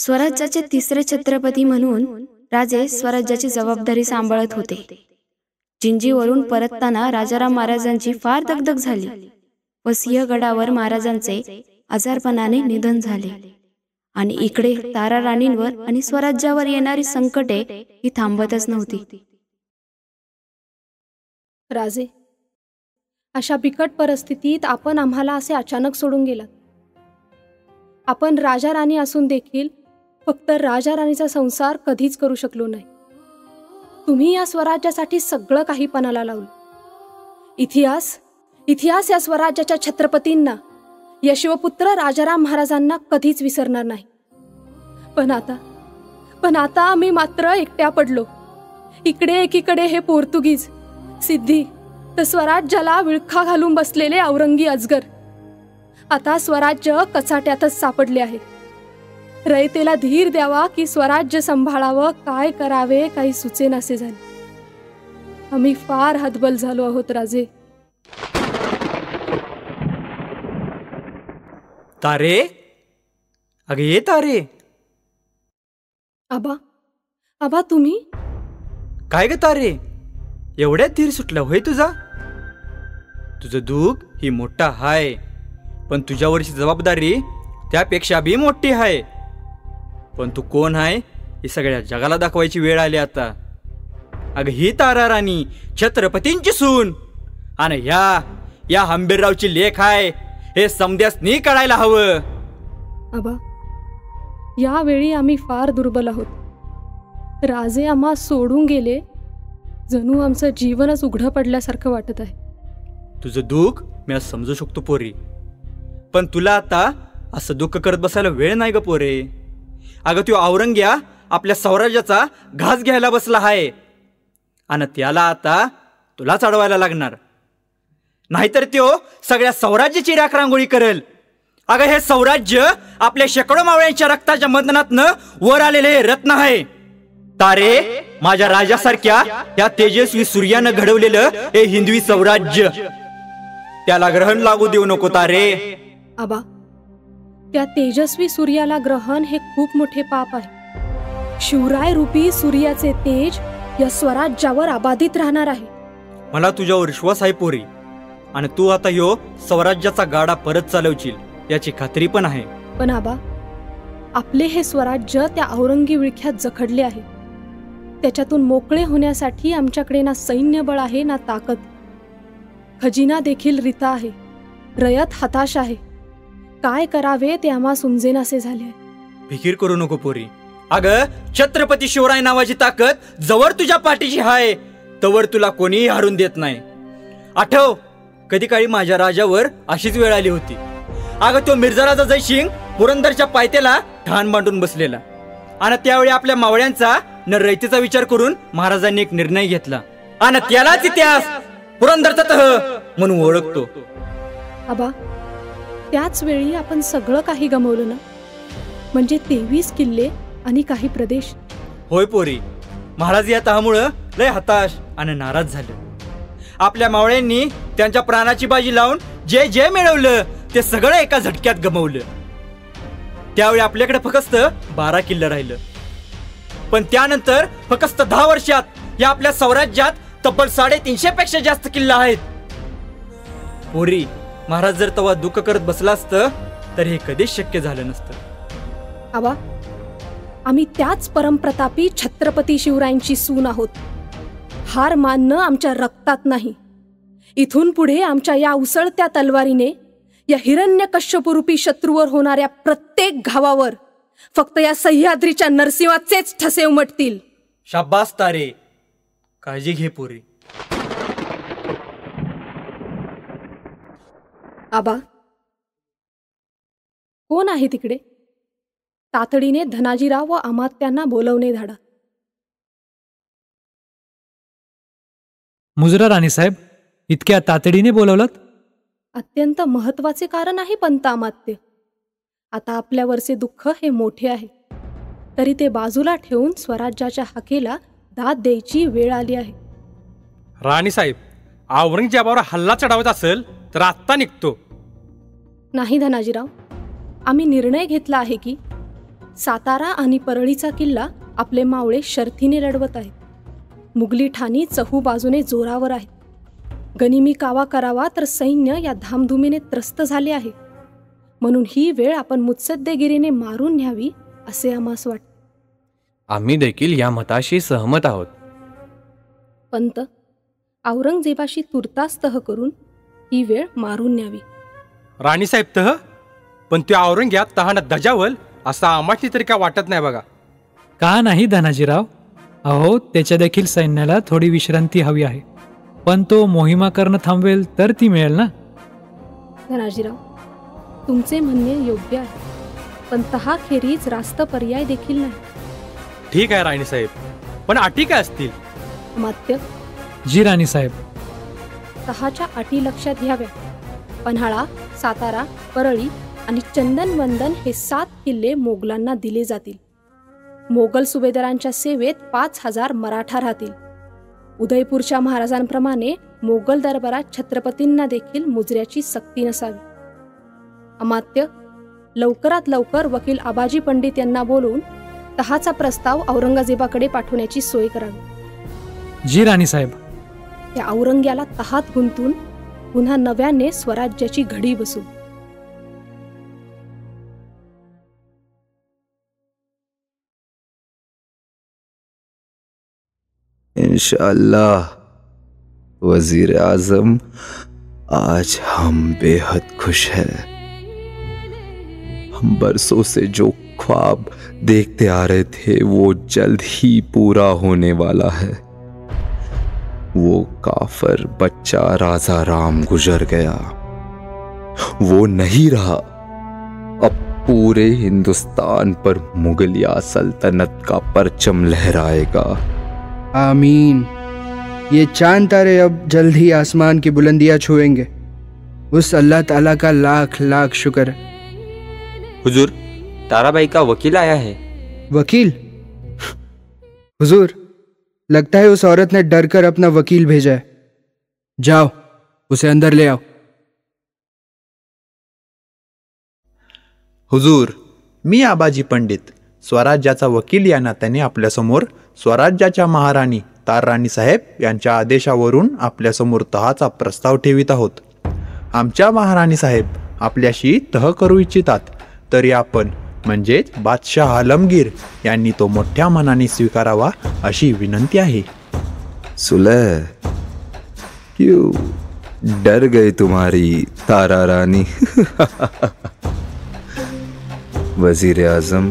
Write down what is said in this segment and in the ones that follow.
स्वराज्याचे तिसरे छत्रपती म्हणून राजे स्वराज्याची जबाबदारी सांभाळत होते. जिंजीवरून परतताना राजाराम महाराजांची फार दगदग झाली व सिंहगडावर महाराजांचे आजारपणाने निधन झाले. आणि इकडे तारा राणींवर आणि स्वराज्यावर येणारी संकटे ही थांबतच नव्हती. राजे, अशा बिकट परिस्थितीत आपण आम्हाला असे अचानक सोडून गेलात. आपण राजा राणी असून देखील फक्त राजा राणीचा संसार कधीच करू शकलो नाही. तुम्ही या स्वराज्यासाठी सगळं काही पणाला लावलं. इतिहास या स्वराज्याच्या छत्रपतींना, यशवपुत्र राजाराम महाराजांना कधीच विसरणार नाही. पण आता आम्ही मात्र एकट्या पडलो. इकडे एकीकडे हे पोर्तुगीज सिद्धी, तर स्वराज्याला विळखा घालून बसलेले औरंगी अजगर. आता स्वराज्य कचाट्यातच सापडले आहे. रयतेला धीर द्यावा की स्वराज्य सांभाळावं, काय करावे काही सुचेनासे झाले. आम्ही फार हतबल झालो आहोत राजे. तारे, अगं ये तारे. आबा तुम्ही काय ग तारे, एवढ्यात धीर सुटला होय तुझा? तुझं दुःख ही मोठा हाय, पण तुझ्यावरची जबाबदारी त्यापेक्षा बी मोठी हाय. पण तू कोण आहे हे सगळ्या जगाला दाखवायची वेळ आली आता. अगं ही तारा राणी छत्रपतींची सून आणि या हंबीररावची लेख आहे हे समध्यासनी कळायला हवं. आबा, यावेळी आम्ही फार दुर्बल आहोत. राजे आम्हा सोडून गेले, जणू आमचं जीवनच उघडं पडल्यासारखं वाटत आहे. तुझं दुःख मी समजू शकतो पोरी, पण तुला आता असं दुःख करत बसायला वेळ नाही ग पोरे. अगं तो औरंग्या आपल्या स्वराज्याचा घास घ्यायला बसला आहे आणि त्याला आता तुलाच अडवायला लागणार, नाहीतर तो सगळ्या स्वराज्याची राखरांगोळी करेल. अगं हे स्वराज्य आपल्या शेकडो मावळ्यांच्या रक्ताच्या मंथनातनं वर आलेले हे रत्न आहे. तारे, माझ्या राजासारख्या या तेजस्वी सूर्यानं घडवलेलं हे हिंदवी स्वराज्य, त्याला ग्रहण लागू देऊ नको तारे. आबा, त्या तेजस्वी सूर्याला ग्रहण हे खूप मोठे पाप आहे. शिवराय रूपी सूर्याचे तेज या स्वराज्यावर अबाधित राहणार आहे. मला तुझ्यावर विश्वास आहे पोरी, आणि तू आता ह्यो स्वराज्याचा गाडा परत चालवशील याची खात्री पण आहे. पण आबा, आपले हे स्वराज्य त्या औरंगी विळख्यात जखडले आहे. त्याच्यातून मोकळे होण्यासाठी आमच्याकडे ना सैन्यबळ आहे ना ताकद. खजिना देखील रिता आहे. रयत हताश आहे. काय करावे ते आम्हा समजेनासे झाले. फिकीर करू नको पोरी. अगं छत्रपती शिवराय नावाची ताकद जवळ तुझ्या पाठीशी आहे तवर तुला कोणीही हरून देत नाही. आठव, कधी काळी माझ्या राजावर अशीच वेळ आली होती. अगं तो मिर्झाराजा जयसिंग पुरंदरच्या पायथ्याला ठाण मांडून बसलेला, आणि त्यावेळी आपल्या मावळ्यांचा न रयतेचा विचार करून महाराजांनी एक निर्णय घेतला, आणि त्यालाच इतिहास पुरंदरचा तह म्हणून ओळखतो. आबा, त्याच वेळी आपण सगळं काही गमावलं ना, म्हणजे 23 किल्ले आणि काही प्रदेश. होय पोरी, महाराज या तहामुळं लय हताश आणि नाराज झाले. आपल्या मावळ्यांनी त्यांच्या प्राणाची बाजी लावून जे जे मिळवलं ते सगळं एका झटक्यात गमावलं. त्यावेळी आपल्याकडे फक्त 12 किल्ले राहिलं, पण त्यानंतर फक्त 10 वर्षात या आपल्या स्वराज्यात तब्बल 350 पेक्षा जास्त किल्ले आहेत. पोरी, महाराज जर तेव्हा दुःख करत बसला असतं तर हे कधीच शक्य झालं नसतं. आबा, आम्ही त्याच परमप्रतापी छत्रपती शिवरायांची सून आहोत. हार मानणं आमच्या रक्तात नाही. इथून पुढे आमच्या या उसळत्या तलवारीने या हिरण्यकश्यपरूपी शत्रूवर होणाऱ्या प्रत्येक घावावर फक्त या सह्याद्रीच्या नरसिंहाचेच ठसे उमटतील. शाबास तारे, काळजी घे पोरी. आबा, कोण आहे तिकडे? तातडीने धनाजीराव व अमात्यांना बोलवणे धाडा. मुजरा राणीसाहेब, इतक्या तातडीने बोलवलात? अत्यंत महत्वाचे कारण आहे पंत अमात्य. आता आपल्यावरचे दुःख हे मोठे आहे, तरी ते बाजूला ठेवून स्वराज्याच्या हाकेला दाद द्यायची वेळ आली आहे. राणीसाहेब, औरंगजेबावर हल्ला चढावायचा असेल तर आत्ता निघतो. नाही धनाजीराव, आम्ही निर्णय घेतला आहे की सातारा आणि परळीचा किल्ला आपले मावळे शर्थीने लढवत आहेत. मुघली ठाणी चहू बाजूने जोरावर आहेत. गनिमी कावा करावा तर सैन्य या धामधुमीने त्रस्त झाले आहे. म्हणून ही वेळ आपण मुत्सद्देगिरीने मारून न्यावी असे आम्हास वाटते. आम्ही देखील या मताशी सहमत आहोत. पंत, औरंगजेबाशी तुर्तास तह करून ही वेळ मारून न्यावी. राणीसाहेब तह, पण त्या औरंग्यात तहाना दजावल असं आम्हाला तरी काय वाटत नाही बघा. का नाही धनाजीराव? अहो, त्याच्या देखील सैन्याला थोडी विश्रांती हवी आहे. पण तो मोहिमा करणं थांबवेल तर ती मिळेल ना. धनाजीराव, तुमचे म्हणणे योग्य आहे, पण तहाखेरीज रास्त पर्याय देखील नाही. ठीक आहे राणीसाहेब, पण अटी काय असतील? अमात्य, जी राणीसाहेब. तहाच्या अटी लक्षात घ्याव्या. पन्हाळा, सातारा, परळी आणि चंदनवंदन हे 7 किल्ले मोगलांना दिले जातील. मोगल सुभेदारांच्या सेवेत 5000 मराठा राहतील. उदयपूरच्या महाराजांप्रमाणे मोगल दरबारात छत्रपतींना देखील मुजऱ्याची सक्ती नसावी. अमात्य, लवकरात लवकर वकील आबाजी पंडित यांना बोलवून तहाचा प्रस्ताव औरंगजेबाकडे पाठवण्याची सोय करावी. जी राणीसाहेब. त्या औरंग्याला तहात गुंतून पुन्हा नव्याने स्वराज्याची घडी बसू. इंशाअल्लाह वजीर आजम, आज हम बेहद खुश हैं. हम बरसों से जो ख्वाब देखते आ रहे थे वो जल्द ही पूरा होने वाला है. वो काफर बच्चा राजा राम गुजर गया, वो नहीं रहा. अब पूरे हिंदुस्तान पर मुगलिया सल्तनत का परचम लहराएगा. आमीन. ये चांद तारे अब जल्द ही आसमान की बुलंदियां छुएंगे. उस अल्लाह ताला का लाख लाख शुक्र है. हुजूर, ताराबाई का वकील आया है. वकील? हुजूर, लगता है उस औरत ने डर कर अपना वकील भेजा है. जाओ, उसे अंदर ले आओ. हुजूर, मी आबाजी पंडित, स्वराज्याचा वकील या नात्याने आपल्यासमोर स्वराज्याच्या महाराणी तारराणी साहेब यांच्या आदेशावरून आपल्यासमोर तहाचा प्रस्ताव ठेवित आहोत. आमच्या महाराणी साहेब आपल्याशी तह करू इच्छितात, तरी आपण म्हणजेच बादशाह आलमगीर यांनी तो मोठ्या मनाने स्वीकारावा अशी विनंती आहे. सुलह, क्यों डर गई तुम्हारी तारा रानी? वजीर आजम,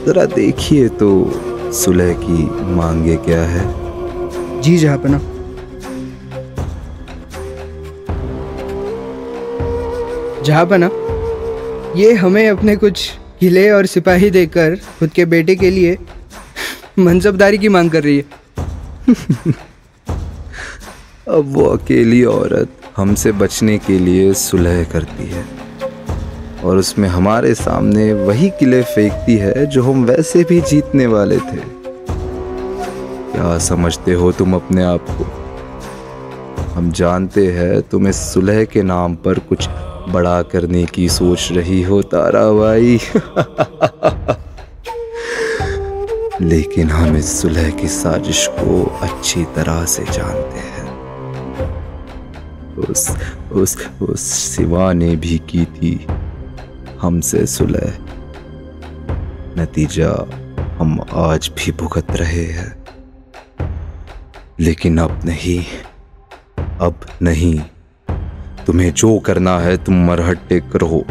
जरा देखिए तो सुलह की मांगे क्या है. जी जहापना. जहापना, ये हमें अपने कुछ किले और सिपाही देकर खुद के बेटे के लिए मनसबदारी की मांग कर रही है. अब वो अकेली औरत हमसे बचने के लिए सुलह करती है और उसमें हमारे सामने वही किले फेंकती है जो हम वैसे भी जीतने वाले थे. क्या समझते हो तुम अपने आप को? हम जानते हैं तुम इस सुलह के नाम पर कुछ बड़ा करने की सोच रही हो ताराबाई. लेकिन हम इस सुलह की साजिश को अच्छी तरह से जानते हैं. उस सिवा ने भी की थी हमसे सुलह. नतीजा हम आज भी भुगत रहे हैं. लेकिन अब नहीं. तुम्हें जो करना है तुम मरहट्टे करो.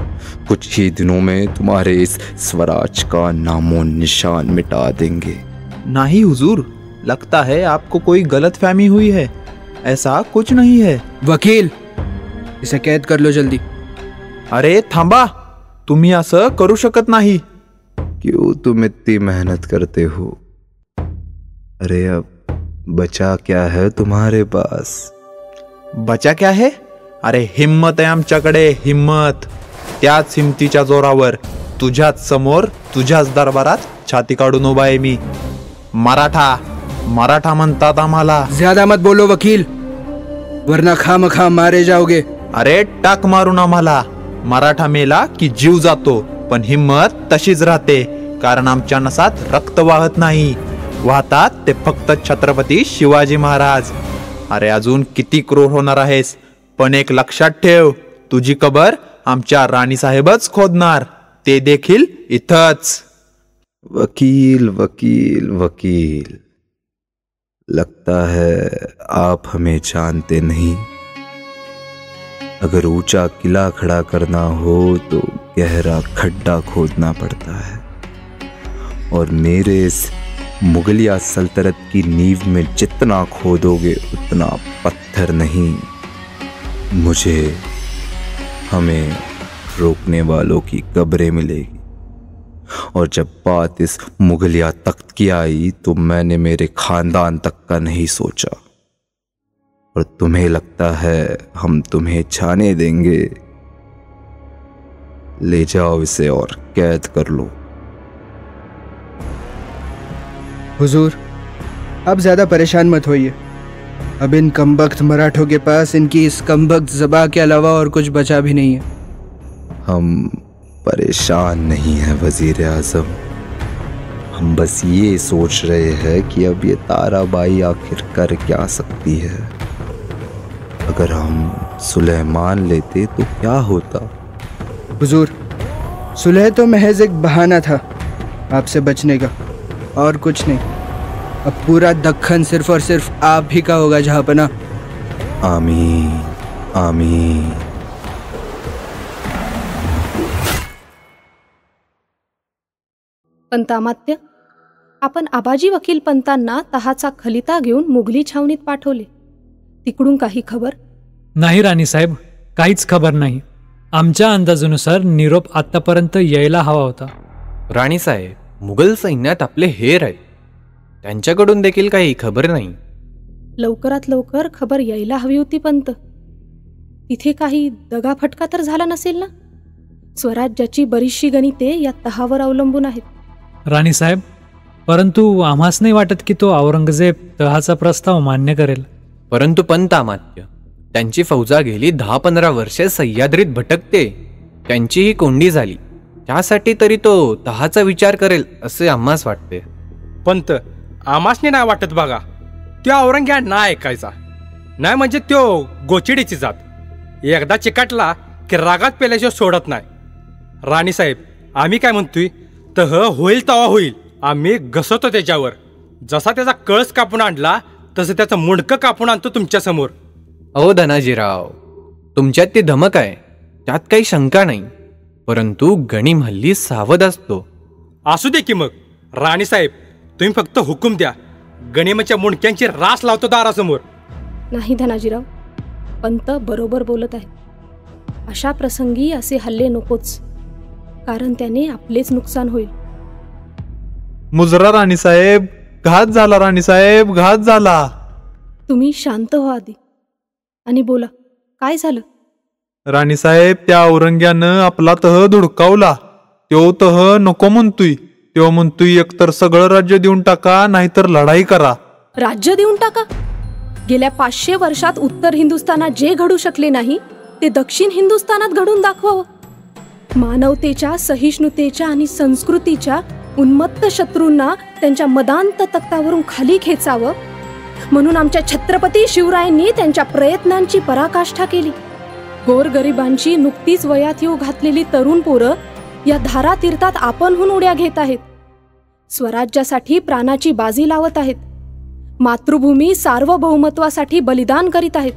कुछ ही दिनों में तुम्हारे इस स्वराज का नामो निशान मिटा देंगे. नहीं हुजूर, लगता है आपको कोई गलतफहमी हुई है. ऐसा कुछ नहीं है. वकील, इसे कैद कर लो जल्दी. अरे थांबा, तुम्ही असं करू शकत नाही. क्यों तुम इतनी मेहनत करते हो? अरे अब बचा क्या है तुम्हारे पास? बचा क्या है? अरे हिम्मत आहे आमच्याकडे, हिम्मत. त्याच हिमतीच्या जोरावर तुझ्याच समोर तुझ्याच दरबारात छाती काढून उभा आहे मी. मराठा म्हणतात आम्हाला. ज्यादा मत बोलो वकील, वरना खामखा मारे जाओगे. अरे टाक मारून आम्हाला. मराठा मेला की जीव जातो. पण हिंमत तशीच राहते, कारण आमच्या नसात रक्त वाहत नाही, वाहतात ते फक्त छत्रपती शिवाजी महाराज. अरे अजून किती क्रूर होणार आहेस, पण एक लक्षात ठेव, तुझी कबर आमच्या राणीसाहेबच खोदणार, ते देखील इथंच. वकील वकील वकील, लगता है आप हमें जानते नहीं. अगर ऊंचा किला खड़ा करना हो तो गहरा खड्डा खोदना पड़ता है, और मेरे इस मुगलिया सल्तनत की नींव में जितना खोदोगे उतना पत्थर नहीं, मुझे हमें रोकने वालों की कब्रें मिलेगी. और जब बात इस मुगलिया तख्त की आई तो मैंने मेरे खानदान तक का नहीं सोचा. और तुम्हें लगता है हम तुम्हें जाने देंगे? ले जाओ इसे और कैद कर लो. हुजूर, आप ज्यादा परेशान मत होइए. अब इन कमबख्त मराठों के पास इनकी इस कमबख्त ज़बा के अलावा और कुछ बचा भी नहीं है. हम परेशान नहीं है वजीर आजम, हम बस ये सोच रहे हैं कि अब ये ताराबाई आखिर कर क्या सकती है. अगर हम सुलह मान लेते तो क्या होता? हुजूर, सुलह तो महज एक बहाना था आपसे बचने का, और कुछ नहीं. अब पूरा दक्खन सिर्फ और सिर्फ आप ही का होगा जहांपना. आमीन आमीन. पंतामात्य, आपण आबाजी वकील पंतांना तहाचा खलिता घेऊन मुघली छावणीत पाठवले. तिकडून काही खबर? नाही राणीसाहेब, काहीच खबर नाही. आमच्या अंदाजानुसार निरोप आतापर्यंत यायला हवा होता. राणीसाहेब, मुघल सैन्यात आपले हेर आहेत, त्यांच्याकडून देखील काही खबर नाही. लवकरात लवकर खबर यायला हवी होती पंत. तिथे काही दगाफटका तर झाला नसेल ना? स्वराज्याची बरीचशी गणिते या तहावर अवलंबून आहेत. राणीसाहेब, परंतु आम्हास नाही वाटत की तो औरंगजेब तहाचा प्रस्ताव मान्य करेल. परंतु पंतामात्य, त्यांची फौजा गेली 10-15 वर्षे सह्याद्रीत भटकते, त्यांची ही कोंडी झाली, त्यासाठी तरी तो तहाचा विचार करेल असे आम्हास वाटते. पंत, आमासने नाही वाटत बघा. त्यो औरंग्या नाही ऐकायचा, नाही म्हणजे त्यो गोचिडीची जात. एकदा चिकाटला की रागात पेल्याशिवाय सोडत नाही. राणीसाहेब, आम्ही काय म्हणतोय, तह होईल तवा होईल. आम्ही घसवतो त्याच्यावर. जसा त्याचा कळस कापून आणला तसं त्याचं मुंडकं कापून आणतो तुमच्या समोर. अहो धनाजीराव, तुमच्यात ती धमक आहे, त्यात काही शंका नाही, परंतु गणिम हल्ली सावध असतो. असू दे की मग. राणीसाहेब, तुम्ही फक्त हुकूम द्या, गणिमाच्या मुंडक्यांची रास लावतो दारासमोर. नाही धनाजीराव, पंत बरोबर बोलत आहे. अशा प्रसंगी असे हल्ले नकोच, कारण त्याने आपलेच नुकसान होईल. मुजरा राणीसाहेब, घात झाला. राणीसाहेब, घात झाला. तुम्ही शांत हो आधी आणि बोला, काय झालं? राणीसाहेब, त्या औरंग्यानं आपला तह धुडकावला. तो तह नको म्हणतोय. तो म्हणतोय एकतर सगळं राज्य देऊन टाका, नाहीतर लढाई करा. राज्य देऊन टाका? गेल्या 500 वर्षात उत्तर हिंदुस्थानात जे घडू शकले नाही ते दक्षिण हिंदुस्थानात घडून दाखवावं. मानवतेच्या, सहिष्णुतेच्या आणि संस्कृतीच्या उन्मत्त शत्रूंना त्यांच्या मदांत तख्तावरून खाली खेचावं, म्हणून आमच्या छत्रपती शिवरायांनी त्यांच्या प्रयत्नांची पराकाष्ठा केली. गोरगरिबांची नुकतीच वयात येऊ घातलेली तरुण पोरं या धारातीर्थात आपणहून उड्या घेत आहेत. स्वराज्यासाठी प्राणाची बाजी लावत आहेत. मातृभूमी सार्वभौमत्वासाठी बलिदान करीत आहेत.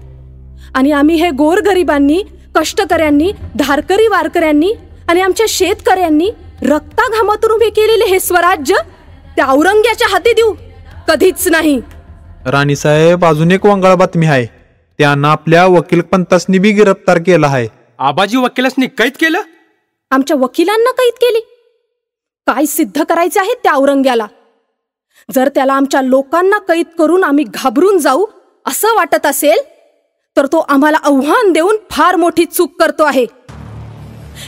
आणि आम्ही हे गोरगरिबांनी, कष्टकऱ्यांनी, धारकरी वारकऱ्यांनी आणि आमच्या शेतकऱ्यांनी रक्ताघामातून उभे केलेले हे स्वराज्य त्या औरंग्याच्या हाती देऊ? कधीच नाही. राणीसाहेब, अजून एक वंगाळ बातमी आहे. त्यानं आपल्या वकील पंतासनी बी गिरफ्तार केला आहे. आबाजी वकिलासनी कैद केलं? आमच्या वकिलांना कैद केली? काय सिद्ध करायचे आहे त्या औरंग्याला? जर त्याला आमच्या लोकांना कैद करून आम्ही घाबरून जाऊ असं वाटत असेल तर तो आम्हाला आव्हान देऊन फार मोठी चूक करतो आहे.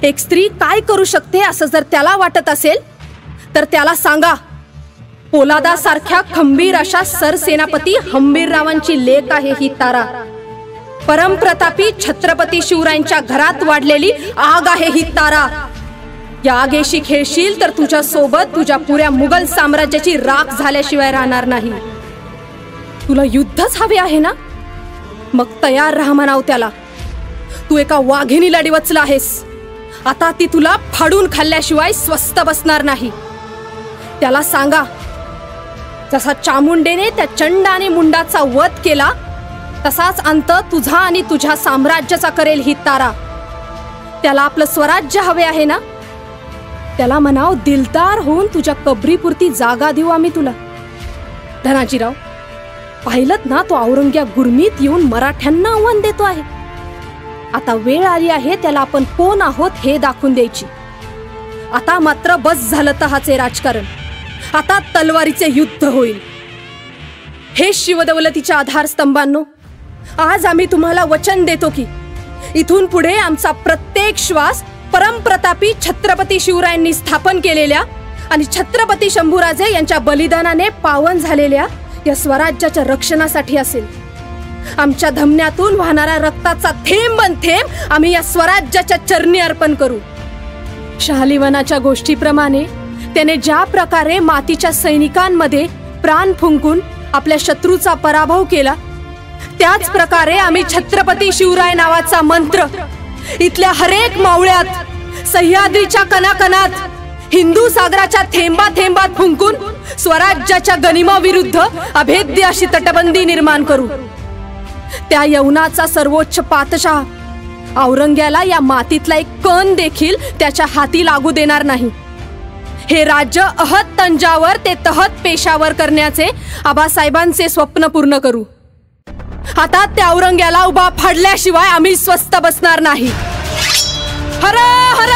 एक स्त्री काय करू शकते असं जर त्याला वाटत असेल तर त्याला सांगा, पोलादासारख्या खंबीर अशा सरसेनापती हंबीररावांची लेक आहे ही तारा. परमप्रतापी छत्रपती शिवरायांच्या घरात वाढलेली आग आहे ही तारा. या आगेशी खेळशील तर तुझ्या सोबत तुझ्या पुऱ्या मुघल साम्राज्याची राख झाल्याशिवाय राहणार नाही. तुला युद्धच हवे आहे ना, मग तयार राहा म्हणाव त्याला. तू एका वाघिणीला डिवचला आहेस, आता ती तुला फाडून खाल्ल्याशिवाय स्वस्थ बसणार नाही. त्याला सांगा, जसा चामुंडेने त्या चंड आणि मुंडाचा वध केला तसाच अंत तुझा आणि तुझ्या साम्राज्याचा करेल ही तारा. त्याला आपलं स्वराज्य हवे आहे ना, त्याला म्हणाव दिलदार होऊन तुझ्या कबरीपुरती जागा देऊ आम्ही तुला. धनाजीराव, पाहिलत ना, तो औरंग्या गुरमीत येऊन मराठ्यांना आव्हान देतो आहे. आता वेळ आली आहे त्याला आपण कोण आहोत हे दाखवून द्यायची. आता मात्र बस झालं तहाचे राजकारण. आता तलवारीचे युद्ध होईल. हे शिवदौलतीच्या आधारस्तंभांनो, आज आम्ही तुम्हाला वचन देतो की इथून पुढे आमचा प्रत्येक श्वास परमप्रतापी छत्रपती शिवरायांनी स्थापन केलेल्या आणि छत्रपती शंभूराजे यांच्या बलिदानाने पावन झालेल्या या स्वराज्याच्या रक्षणासाठी असेल. आमच्या धमन्यातून वाहणारा रक्ताचा थेंब थेंब आम्ही या स्वराज्याच्या चरणी अर्पण करू. शालिवानाच्या गोष्टीप्रमाणे त्याने ज्या प्रकारे मातीच्या सैनिकांमध्ये प्राण फुंकून आपल्या शत्रूचा पराभव केला, त्याच प्रकारे आम्ही छत्रपती शिवराय नावाचा मंत्र इथल्या हरेक मावळ्यात, सह्याद्रीच्या कणाकणात, हिंदू सागराच्या थेंबा थेंबात फुंकून स्वराज्याच्या गनिमाविरुद्ध अभेद्य अशी तटबंदी निर्माण करू. त्या यवनाचा सर्वोच्च पातशाह औरंग्याला या मातीतला एक कण देखील त्याच्या हाती लागू देणार नाही. हे राज्य अहत तंजावर ते तहत पेशावर करण्याचे आबासाहेबांचे स्वप्न पूर्ण करू. आता त्या औरंग्याला उभा फाडल्याशिवाय आम्ही स्वस्थ बसणार नाही. हर हर